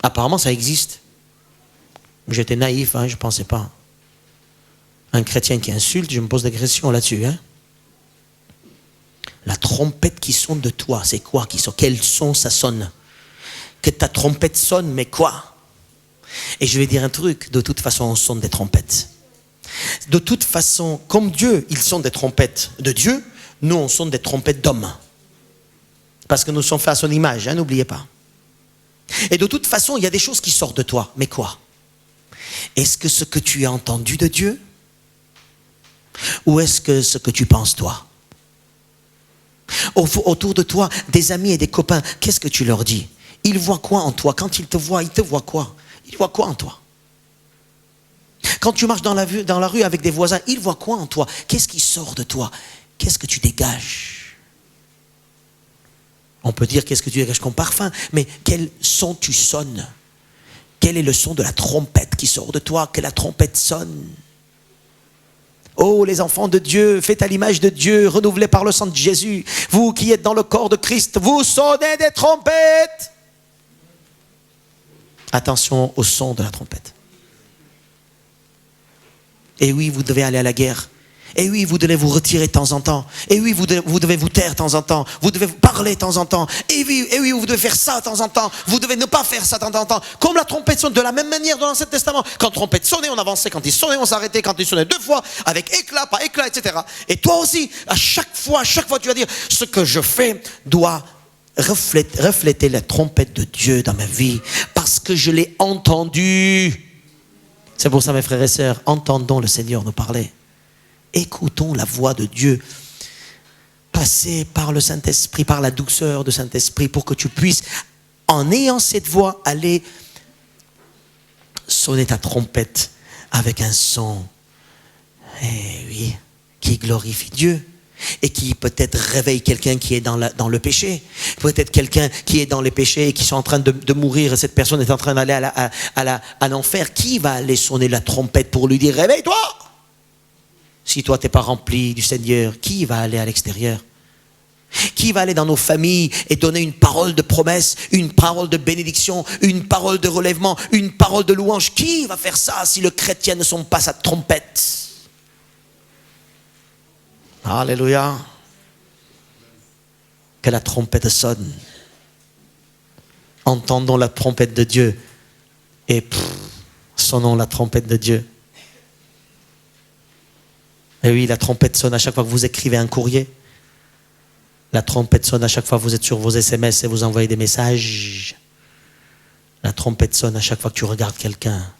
Apparemment, ça existe. J'étais naïf, hein, je ne pensais pas. Un chrétien qui insulte, je me pose des questions là-dessus. Hein. La trompette qui sonne de toi, c'est quoi qui sonne? Quel son ça sonne? Que ta trompette sonne, mais quoi? Et je vais dire un truc, de toute façon, on sonne des trompettes. De toute façon, comme Dieu, ils sont des trompettes de Dieu, nous, on sonne des trompettes d'hommes. Parce que nous sommes faits à son image, hein, n'oubliez pas. Et de toute façon, il y a des choses qui sortent de toi. Mais quoi? Est-ce que ce que tu as entendu de Dieu? Ou est-ce que ce que tu penses toi? Autour de toi, des amis et des copains, qu'est-ce que tu leur dis? Ils voient quoi en toi? Quand ils te voient quoi? Ils voient quoi en toi? Quand tu marches dans la rue avec des voisins, ils voient quoi en toi? Qu'est-ce qui sort de toi? Qu'est-ce que tu dégages? On peut dire qu'est-ce que tu dégages comme parfum, mais quel son tu sonnes? Quel est le son de la trompette qui sort de toi? Que la trompette sonne. Oh, les enfants de Dieu, faits à l'image de Dieu, renouvelés par le sang de Jésus, vous qui êtes dans le corps de Christ, vous sonnez des trompettes. Attention au son de la trompette. Et oui, vous devez aller à la guerre. Et oui, vous devez vous retirer de temps en temps. Et oui, vous devez vous taire de temps en temps. Vous devez vous parler de temps en temps. Et oui, vous devez faire ça de temps en temps. Vous devez ne pas faire ça de temps en temps. Comme la trompette sonne, de la même manière dans l'Ancien Testament. Quand la trompette sonnait, on avançait. Quand il sonnait, on s'arrêtait. Quand il sonnait 2 fois, avec éclat, pas éclat, etc. Et toi aussi, à chaque fois, tu vas dire, ce que je fais doit refléter la trompette de Dieu dans ma vie. Parce que je l'ai entendu. C'est pour ça, mes frères et sœurs, entendons le Seigneur nous parler. Écoutons la voix de Dieu. Passez par le Saint-Esprit, par la douceur du Saint-Esprit, pour que tu puisses, en ayant cette voix, aller sonner ta trompette avec un son, oui, qui glorifie Dieu. Et qui peut-être réveille quelqu'un qui est dans le péché. Peut-être quelqu'un qui est dans les péchés et qui sont en train de mourir. Et cette personne est en train d'aller à l'enfer. Qui va aller sonner la trompette pour lui dire « Réveille-toi » ? Si toi, tu n'es pas rempli du Seigneur, qui va aller à l'extérieur ? Qui va aller dans nos familles et donner une parole de promesse, une parole de bénédiction, une parole de relèvement, une parole de louange ? Qui va faire ça si le chrétien ne sonne pas sa trompette ? Alléluia. Que la trompette sonne. Entendons la trompette de Dieu et sonnons la trompette de Dieu. Et oui, la trompette sonne à chaque fois que vous écrivez un courrier. La trompette sonne à chaque fois que vous êtes sur vos SMS et vous envoyez des messages. La trompette sonne à chaque fois que tu regardes quelqu'un.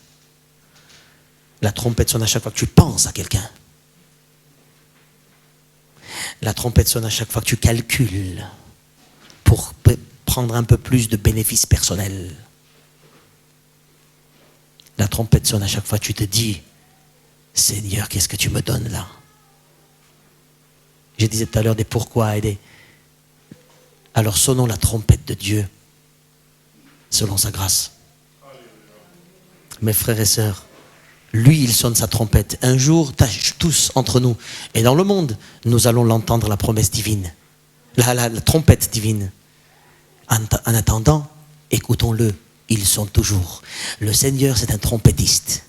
La trompette sonne à chaque fois que tu penses à quelqu'un. La trompette sonne à chaque fois que tu calcules pour prendre un peu plus de bénéfices personnels. La trompette sonne à chaque fois que tu te dis « Seigneur, qu'est-ce que tu me donnes là ?» Je disais tout à l'heure des pourquoi et des... Alors sonnons la trompette de Dieu selon sa grâce. Mes frères et sœurs, lui, il sonne sa trompette. Un jour, tous entre nous, et dans le monde, nous allons l'entendre, la promesse divine. La trompette divine. En attendant, écoutons-le. Ils sont toujours. Le Seigneur, c'est un trompettiste.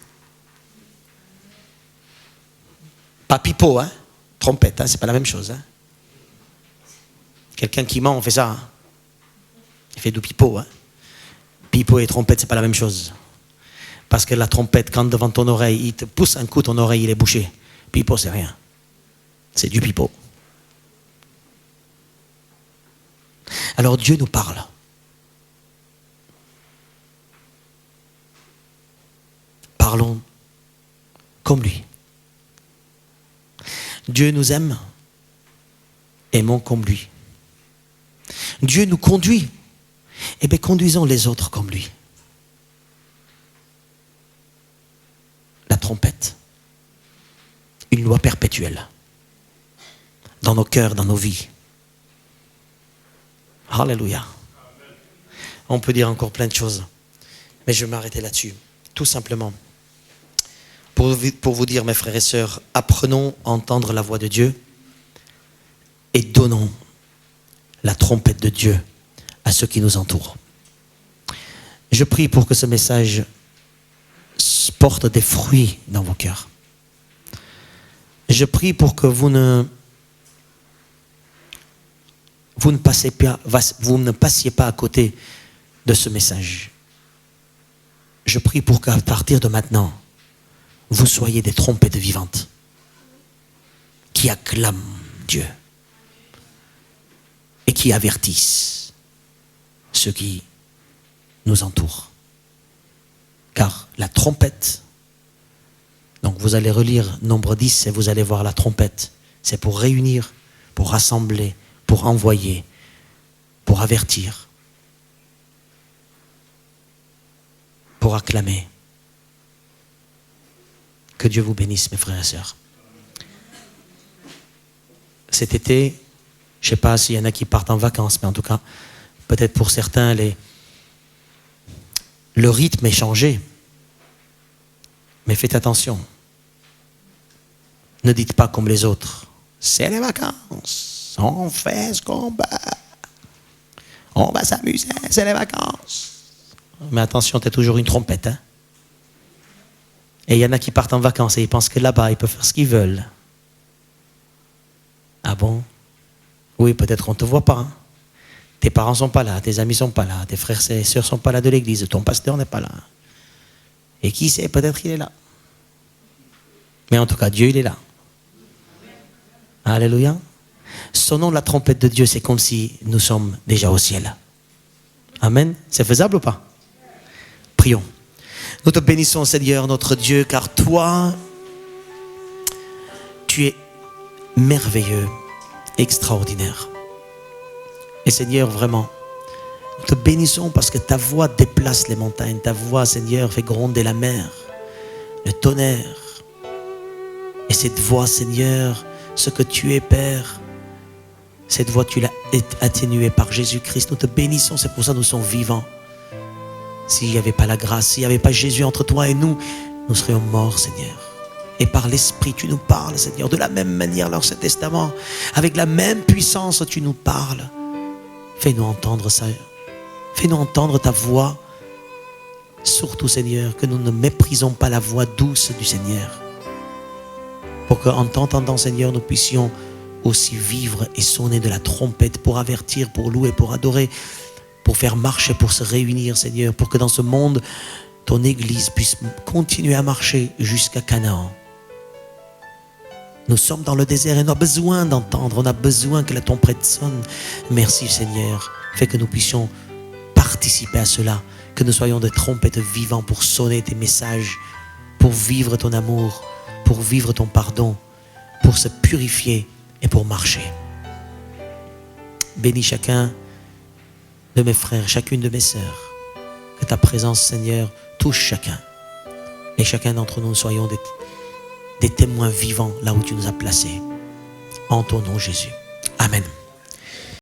Pas pipeau, hein. Trompette, hein, c'est pas la même chose. Hein. Quelqu'un qui ment, on fait ça. Hein. Il fait du pipeau. Hein. Pipeau et trompette, c'est pas la même chose. Parce que la trompette, quand devant ton oreille, il te pousse un coup, ton oreille, il est bouché. Pipeau, c'est rien. C'est du pipeau. Alors Dieu nous parle. Parlons comme lui. Dieu nous aime. Aimons comme lui. Dieu nous conduit. Eh bien, conduisons les autres comme lui. La trompette, une loi perpétuelle dans nos cœurs, dans nos vies. Alléluia. On peut dire encore plein de choses, mais je vais m'arrêter là-dessus. Tout simplement, pour vous dire, mes frères et sœurs, apprenons à entendre la voix de Dieu et donnons la trompette de Dieu à ceux qui nous entourent. Je prie pour que ce message porte des fruits dans vos cœurs. Je prie pour que vous ne passiez pas à côté de ce message. Je prie pour qu'à partir de maintenant, vous soyez des trompettes vivantes qui acclament Dieu et qui avertissent ceux qui nous entourent. Car la trompette, donc vous allez relire Nombre 10 et vous allez voir la trompette. C'est pour réunir, pour rassembler, pour envoyer, pour avertir, pour acclamer. Que Dieu vous bénisse, mes frères et sœurs. Cet été, je ne sais pas s'il y en a qui partent en vacances, mais en tout cas, peut-être pour certains, le rythme est changé. Mais faites attention. Ne dites pas comme les autres. C'est les vacances. On fait ce qu'on bat. On va s'amuser, c'est les vacances. Mais attention, tu es toujours une trompette. Hein? Et il y en a qui partent en vacances et ils pensent que là-bas, ils peuvent faire ce qu'ils veulent. Ah bon? Oui, peut-être on ne te voit pas. Hein? Tes parents ne sont pas là, tes amis ne sont pas là, tes frères et sœurs ne sont pas là de l'église, ton pasteur n'est pas là. Et qui sait, peut-être qu'il est là. Mais en tout cas, Dieu, il est là. Alléluia. Sonnons la trompette de Dieu, c'est comme si nous sommes déjà au ciel. Amen. C'est faisable ou pas? Prions. Nous te bénissons, Seigneur, notre Dieu, car toi, tu es merveilleux, extraordinaire. Et Seigneur, vraiment, nous te bénissons parce que ta voix déplace les montagnes. Ta voix, Seigneur, fait gronder la mer, le tonnerre. Et cette voix, Seigneur, ce que tu es, Père, cette voix, tu l'as atténuée par Jésus-Christ. Nous te bénissons, c'est pour ça que nous sommes vivants. S'il n'y avait pas la grâce, s'il n'y avait pas Jésus entre toi et nous, nous serions morts, Seigneur. Et par l'Esprit, tu nous parles, Seigneur, de la même manière dans ce testament. Avec la même puissance, tu nous parles. Fais-nous entendre ça. Fais-nous entendre ta voix. Surtout, Seigneur, que nous ne méprisons pas la voix douce du Seigneur. Pour qu'en t'entendant, Seigneur, nous puissions aussi vivre et sonner de la trompette pour avertir, pour louer, pour adorer, pour faire marcher, pour se réunir, Seigneur, pour que dans ce monde, ton Église puisse continuer à marcher jusqu'à Canaan. Nous sommes dans le désert et on a besoin d'entendre, on a besoin que la trompette sonne. Merci, Seigneur. Fais que nous puissions participer à cela, que nous soyons des trompettes vivants pour sonner tes messages, pour vivre ton amour, pour vivre ton pardon, pour se purifier et pour marcher. Bénis chacun de mes frères, chacune de mes sœurs. Que ta présence, Seigneur, touche chacun. Et chacun d'entre nous soyons des témoins vivants là où tu nous as placés. En ton nom, Jésus. Amen.